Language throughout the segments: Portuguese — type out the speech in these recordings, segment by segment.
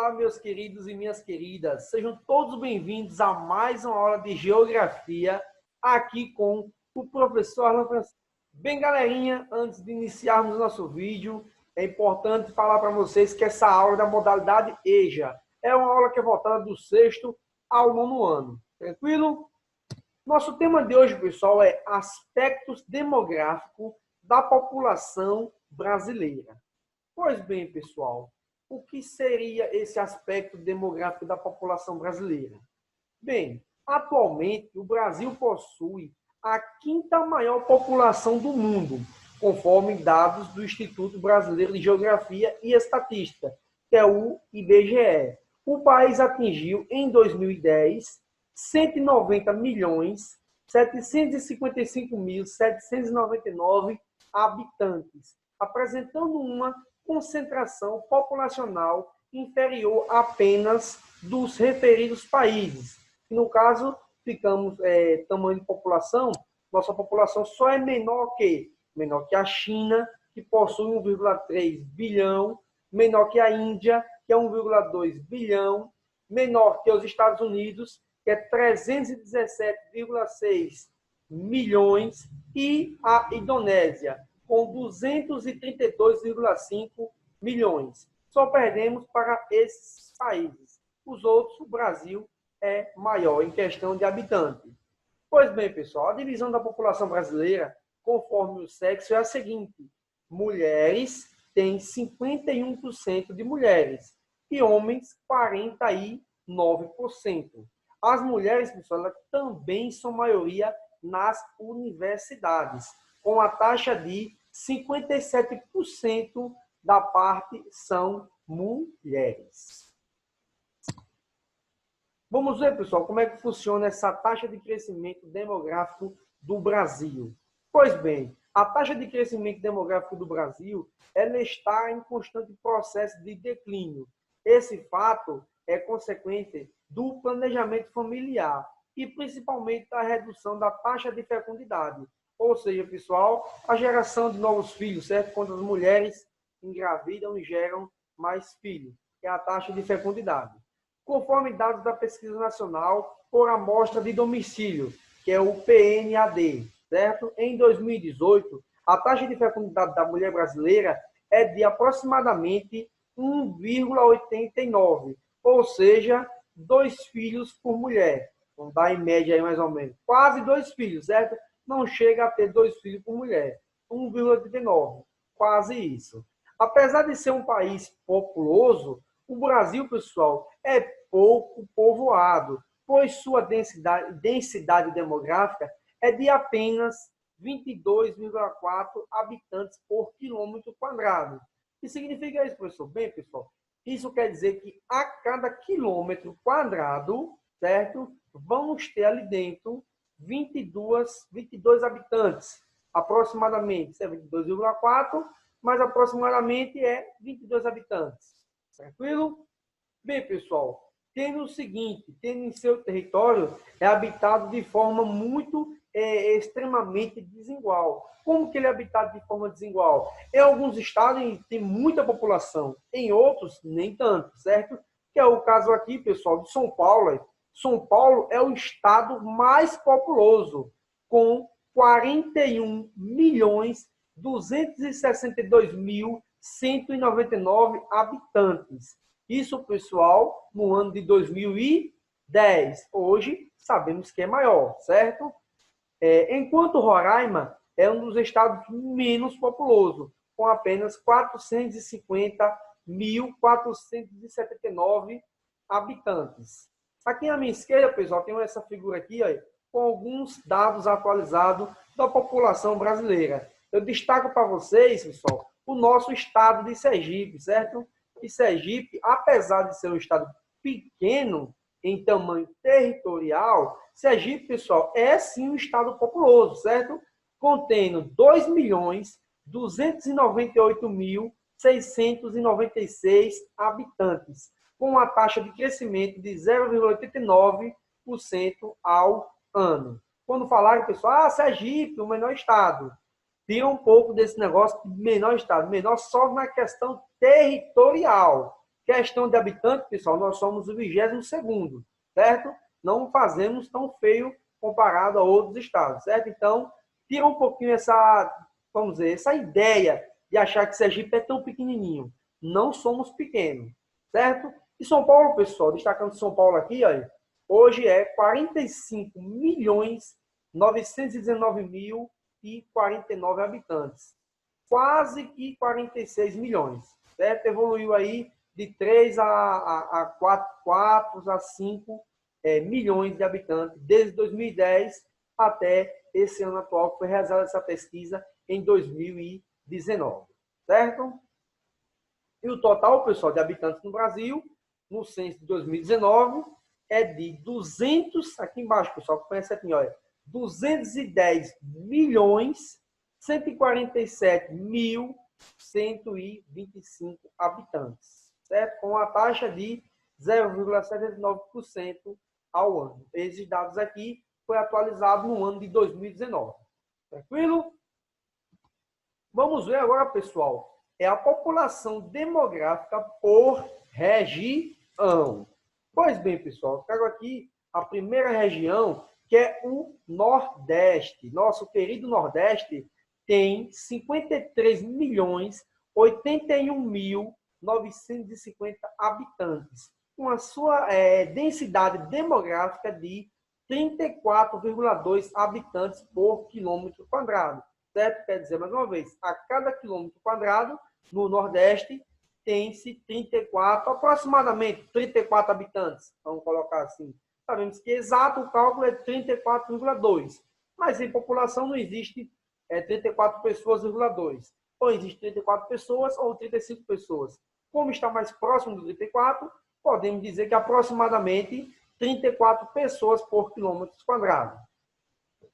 Olá, meus queridos e minhas queridas. Sejam todos bem-vindos a mais uma aula de Geografia aqui com o professor Alan Francisco. Bem, galerinha, antes de iniciarmos o nosso vídeo, é importante falar para vocês que essa aula é da modalidade EJA. É uma aula que é voltada do 6º ao 9º ano. Tranquilo? Nosso tema de hoje, pessoal, é aspectos demográficos da população brasileira. Pois bem, pessoal, o que seria esse aspecto demográfico da população brasileira? Bem, atualmente o Brasil possui a 5ª maior população do mundo, conforme dados do Instituto Brasileiro de Geografia e Estatística, que é o IBGE. O país atingiu, em 2010, 190.755.799 habitantes, apresentando uma concentração populacional inferior apenas dos referidos países. No caso, ficamos tamanho de população, nossa população só é menor que a China, que possui 1,3 bilhão, menor que a Índia, que é 1,2 bilhão, menor que os Estados Unidos, que é 317,6 milhões, e a Indonésia, com 232,5 milhões. Só perdemos para esses países. Os outros, o Brasil é maior em questão de habitantes. Pois bem, pessoal, a divisão da população brasileira, conforme o sexo, é a seguinte: mulheres têm 51% de mulheres e homens 49%. As mulheres, pessoal, elas também são maioria nas universidades, com a taxa de 57% da parte são mulheres. Vamos ver, pessoal, como é que funciona essa taxa de crescimento demográfico do Brasil. Pois bem, a taxa de crescimento demográfico do Brasil, ela está em constante processo de declínio. Esse fato é consequente do planejamento familiar e principalmente da redução da taxa de fecundidade. Ou seja, pessoal, a geração de novos filhos, certo? Quando as mulheres engravidam e geram mais filhos, que é a taxa de fecundidade. Conforme dados da Pesquisa Nacional por Amostra de Domicílio, que é o PNAD, certo? Em 2018, a taxa de fecundidade da mulher brasileira é de aproximadamente 1,89, ou seja, 2 filhos por mulher. Vamos dar em média aí mais ou menos. Quase 2 filhos, certo? Não chega a ter 2 filhos por mulher. 1,89. Quase isso. Apesar de ser um país populoso, o Brasil, pessoal, é pouco povoado, pois sua densidade demográfica é de apenas 22,4 habitantes por quilômetro quadrado. O que significa isso, professor? Bem, pessoal, isso quer dizer que a cada quilômetro quadrado, certo, vamos ter ali dentro 22 habitantes, aproximadamente. Isso é 22,4, mas aproximadamente é 22 habitantes. Tranquilo? Bem, pessoal, tendo o seguinte, tendo em seu território, é habitado de forma muito extremamente desigual. Como que ele é habitado de forma desigual? Em alguns estados tem muita população, em outros nem tanto, certo? Que é o caso aqui, pessoal, de São Paulo. São Paulo é o estado mais populoso, com 41.262.199 habitantes. Isso, pessoal, no ano de 2010. Hoje, sabemos que é maior, certo? Enquanto Roraima é um dos estados menos populosos, com apenas 450.479 habitantes. Aqui na minha esquerda, pessoal, tem essa figura aqui, ó, com alguns dados atualizados da população brasileira. Eu destaco para vocês, pessoal, o nosso estado de Sergipe, certo? E Sergipe, apesar de ser um estado pequeno em tamanho territorial, Sergipe, pessoal, é sim um estado populoso, certo? Contendo 2.298.696 habitantes, com uma taxa de crescimento de 0,89% ao ano. Quando falarem, pessoal, Sergipe, o menor estado, tira um pouco desse negócio de menor estado, menor só na questão territorial. Questão de habitante, pessoal, nós somos o 22º, certo? Não fazemos tão feio comparado a outros estados, certo? Então, tira um pouquinho essa, vamos dizer, essa ideia de achar que Sergipe é tão pequenininho. Não somos pequenos, certo? E São Paulo, pessoal, destacando São Paulo aqui, olha, hoje é 45.919.049 habitantes. Quase que 46 milhões, certo? Evoluiu aí de 3 a 4 a 5 milhões de habitantes desde 2010 até esse ano atual, que foi realizada essa pesquisa em 2019, certo? E o total, pessoal, de habitantes no Brasil, no censo de 2019, é de 200, aqui embaixo, pessoal, que conhece aqui, olha, 210 milhões 147.125 habitantes, certo? Com a taxa de 0,79% ao ano. Esses dados aqui foi atualizado no ano de 2019. Tranquilo? Vamos ver agora, pessoal, é a população demográfica por região. Pois bem, pessoal, eu trago aqui a primeira região, que é o Nordeste. Nosso querido Nordeste tem 53.081.950 habitantes, com a sua densidade demográfica de 34,2 habitantes por quilômetro quadrado. Certo? Quer dizer, mais uma vez, a cada quilômetro quadrado, no Nordeste, tem-se 34, aproximadamente 34 habitantes. Vamos colocar assim. Sabemos que exato o cálculo é 34,2. Mas em população não existe 34 pessoas, 2. Ou existe 34 pessoas ou 35 pessoas. Como está mais próximo do 34, podemos dizer que aproximadamente 34 pessoas por quilômetro quadrado.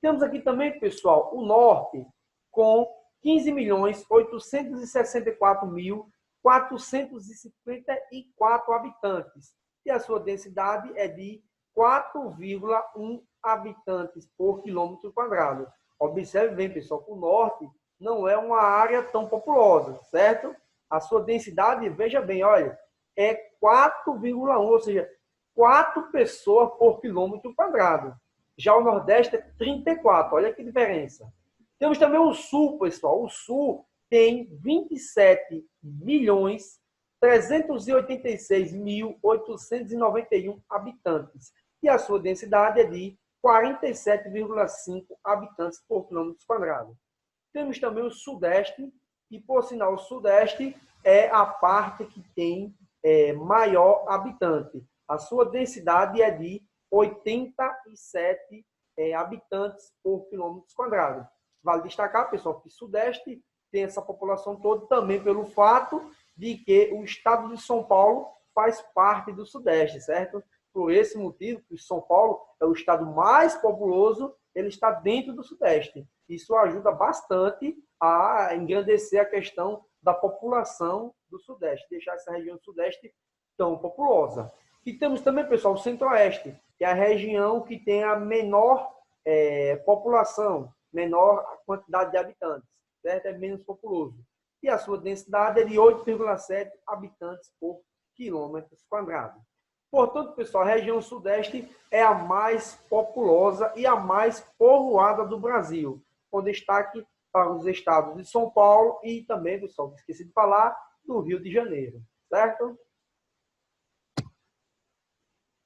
Temos aqui também, pessoal, o Norte, com 15.864.454 habitantes. E a sua densidade é de 4,1 habitantes por quilômetro quadrado. Observe bem, pessoal, que o Norte não é uma área tão populosa, certo? A sua densidade, veja bem, olha, é 4,1, ou seja, 4 pessoas por quilômetro quadrado. Já o Nordeste é 34, olha que diferença. Temos também o Sul, pessoal. O Sul tem 27.386.891 habitantes. E a sua densidade é de 47,5 habitantes por quilômetro quadrado. Temos também o Sudeste, e por sinal, o Sudeste é a parte que tem maior habitante. A sua densidade é de 87 habitantes por quilômetro quadrado. Vale destacar, pessoal, que o Sudeste tem essa população toda também pelo fato de que o estado de São Paulo faz parte do Sudeste, certo? Por esse motivo, que São Paulo é o estado mais populoso, ele está dentro do Sudeste. Isso ajuda bastante a engrandecer a questão da população do Sudeste, deixar essa região do Sudeste tão populosa. E temos também, pessoal, o Centro-Oeste, que é a região que tem a menor população, menor quantidade de habitantes, certo? É menos populoso. E a sua densidade é de 8,7 habitantes por quilômetro quadrado. Portanto, pessoal, a região Sudeste é a mais populosa e a mais povoada do Brasil, com destaque para os estados de São Paulo e também, pessoal, esqueci de falar, do Rio de Janeiro, certo?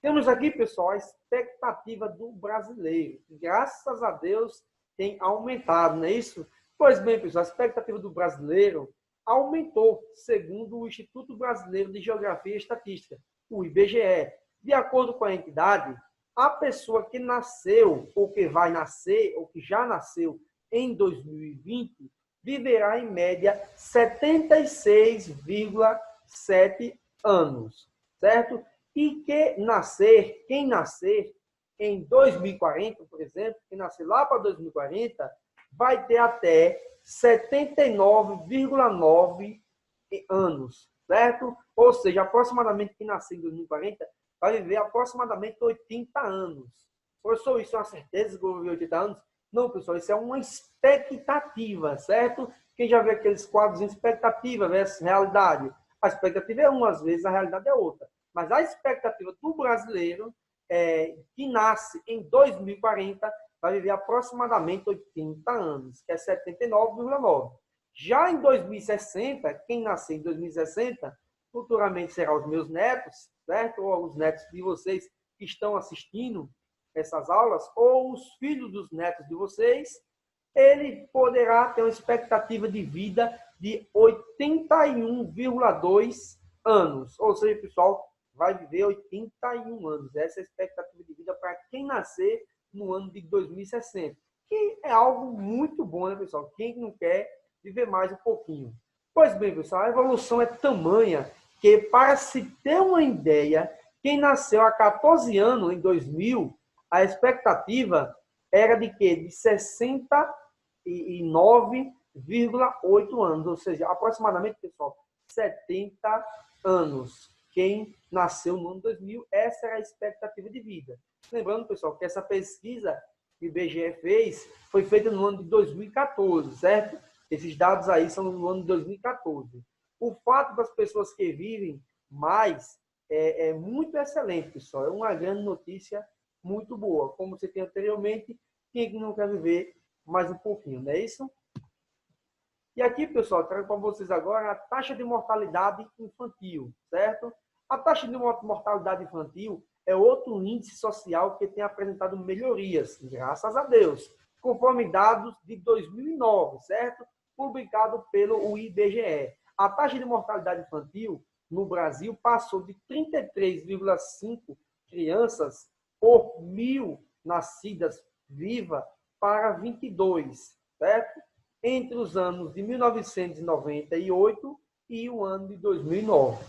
Temos aqui, pessoal, a expectativa do brasileiro. Graças a Deus tem aumentado, não é isso? Pois bem, pessoal, a expectativa do brasileiro aumentou, segundo o Instituto Brasileiro de Geografia e Estatística, o IBGE. De acordo com a entidade, a pessoa que nasceu, ou que vai nascer, ou que já nasceu em 2020, viverá em média 76,7 anos, certo? E quem nascer em 2040, por exemplo, quem nascer lá para 2040, vai ter até 79,9 anos, certo? Ou seja, aproximadamente quem nascer em 2040 vai viver aproximadamente 80 anos. Professor, isso é uma certeza que eu vou viver 80 anos? Não, pessoal, isso é uma expectativa, certo? Quem já viu aqueles quadros em expectativa versus realidade? A expectativa é uma, às vezes a realidade é outra. Mas a expectativa do brasileiro, que nasce em 2040, vai viver aproximadamente 80 anos, que é 79,9. Já em 2060, quem nascer em 2060, futuramente será os meus netos, certo? Ou os netos de vocês que estão assistindo essas aulas, ou os filhos dos netos de vocês, ele poderá ter uma expectativa de vida de 81,2 anos. Ou seja, pessoal, vai viver 81 anos. Essa é a expectativa de vida para quem nascer no ano de 2060. Que é algo muito bom, né, pessoal? Quem não quer viver mais um pouquinho. Pois bem, pessoal, a evolução é tamanha que, para se ter uma ideia, quem nasceu há 14 anos, em 2000, a expectativa era de quê? De 69,8 anos, ou seja, aproximadamente, pessoal, 70 anos. Quem nasceu no ano 2000, essa era a expectativa de vida. Lembrando, pessoal, que essa pesquisa que o IBGE fez foi feita no ano de 2014, certo? Esses dados aí são no ano de 2014. O fato das pessoas que vivem mais é muito excelente, pessoal. É uma grande notícia muito boa. Como você tem anteriormente, quem não quer viver mais um pouquinho, não é isso? E aqui, pessoal, trago para vocês agora a taxa de mortalidade infantil, certo? A taxa de mortalidade infantil é outro índice social que tem apresentado melhorias, graças a Deus, conforme dados de 2009, certo? Publicado pelo IBGE. A taxa de mortalidade infantil no Brasil passou de 33,5 crianças por 1.000 nascidas vivas para 22, certo? Entre os anos de 1998 e o ano de 2009.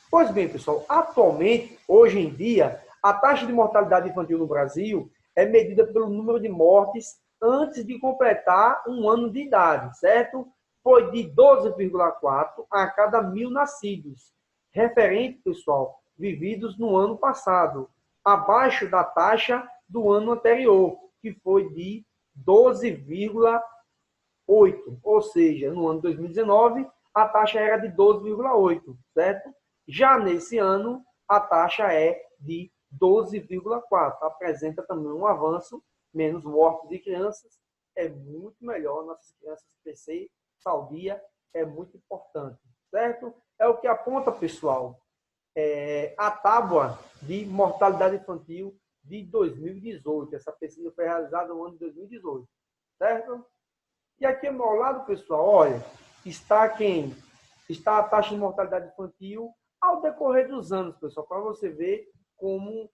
Pois bem, pessoal, atualmente, hoje em dia, a taxa de mortalidade infantil no Brasil é medida pelo número de mortes antes de completar um ano de idade, certo? Foi de 12,4 a cada 1.000 nascidos, referente, pessoal, vividos no ano passado, abaixo da taxa do ano anterior, que foi de 12,8, ou seja, no ano 2019, a taxa era de 12,8, certo? Já nesse ano, a taxa é de 12,4. Apresenta também um avanço, menos mortes de crianças, é muito melhor. Nossas crianças crescer saudia é muito importante, certo? É o que aponta, pessoal, a tábua de mortalidade infantil de 2018. Essa pesquisa foi realizada no ano de 2018, certo? E aqui ao meu lado, pessoal, olha, está a taxa de mortalidade infantil ao decorrer dos anos, pessoal, para você ver como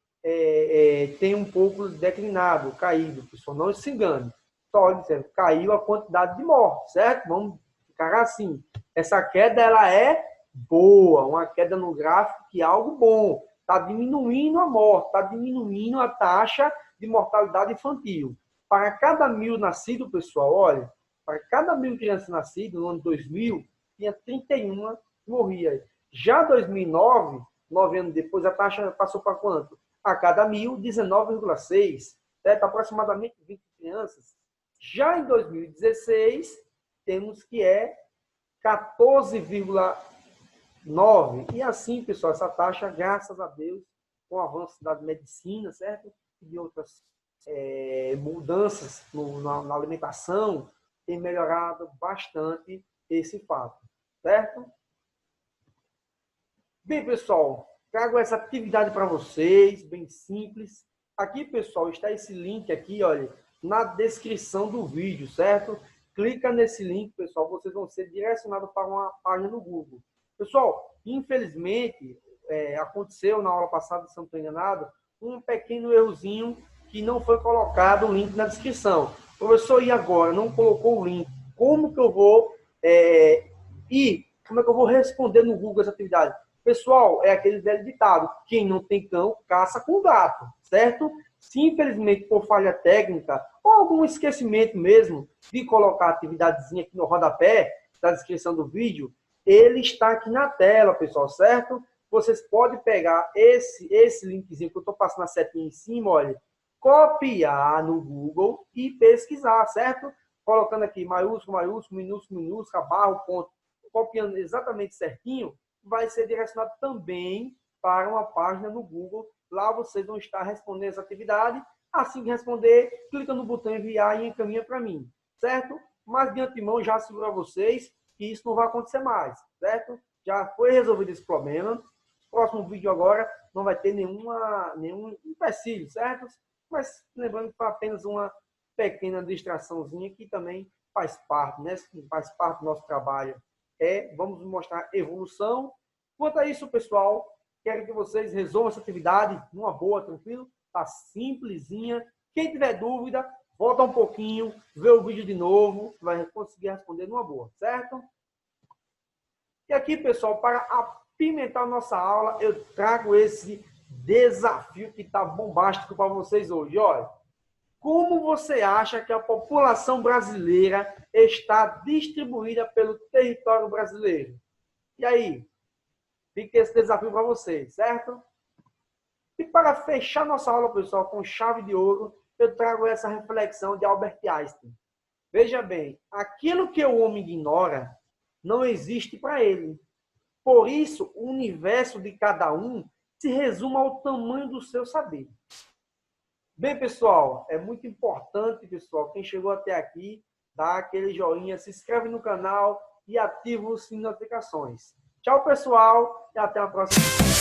tem um pouco declinado, caído, pessoal, não se engane. Só olha, caiu a quantidade de mortes, certo? Vamos ficar assim. Essa queda, ela é boa, uma queda no gráfico que é algo bom. Está diminuindo a morte, está diminuindo a taxa de mortalidade infantil. Para cada 1.000 nascidos, pessoal, olha, para cada 1.000 crianças nascidas no ano 2000, tinha 31 que morria. Já 2009, 9 anos depois, a taxa passou para quanto? A cada 1.000, 19,6, certo? Aproximadamente 20 crianças. Já em 2016, temos que é 14,9. E assim, pessoal, essa taxa, graças a Deus, com o avanço da medicina, certo? E de outras mudanças na alimentação, tem melhorado bastante esse fato, certo? Bem, pessoal, trago essa atividade para vocês, bem simples. Aqui, pessoal, está esse link aqui, olha, na descrição do vídeo, certo? Clica nesse link, pessoal, vocês vão ser direcionados para uma página no Google. Pessoal, infelizmente, aconteceu na aula passada, se não estou enganado, um pequeno errozinho que não foi colocado o link na descrição. O professor, e agora? Não colocou o link. Como que eu vou como é que eu vou responder no Google essa atividade? Pessoal, é aquele velho ditado, quem não tem cão, caça com gato, certo? Se infelizmente por falha técnica ou algum esquecimento mesmo de colocar a atividadezinha aqui no rodapé da descrição do vídeo, ele está aqui na tela, pessoal, certo? Vocês podem pegar esse linkzinho que eu estou passando a setinha em cima, olha, copiar no Google e pesquisar, certo? Colocando aqui maiúsculo, maiúsculo, minúsculo, minúsculo, barra, ponto, copiando exatamente certinho, vai ser direcionado também para uma página no Google. Lá vocês vão estar respondendo essa atividade. Assim que responder, clica no botão enviar e encaminha para mim, certo? Mas de antemão já asseguro a vocês que isso não vai acontecer mais, certo? Já foi resolvido esse problema. Próximo vídeo agora não vai ter nenhum empecilho, certo? Mas lembrando que foi apenas uma pequena distraçãozinha que também faz parte, né? Faz parte do nosso trabalho. Vamos mostrar evolução. Quanto a isso, pessoal, quero que vocês resolvam essa atividade numa boa, tranquilo. Tá simplesinha. Quem tiver dúvida, volta um pouquinho, vê o vídeo de novo, vai conseguir responder numa boa, certo? E aqui, pessoal, para apimentar a nossa aula, eu trago esse desafio que está bombástico para vocês hoje. Olha, como você acha que a população brasileira está distribuída pelo território brasileiro? E aí? Fica esse desafio para vocês, certo? E para fechar nossa aula, pessoal, com chave de ouro, eu trago essa reflexão de Albert Einstein. Veja bem, aquilo que o homem ignora não existe para ele. Por isso, o universo de cada um se resume ao tamanho do seu saber. Bem, pessoal, é muito importante, pessoal, quem chegou até aqui, dá aquele joinha, se inscreve no canal e ativa o sininho de notificações. Tchau, pessoal, e até a próxima.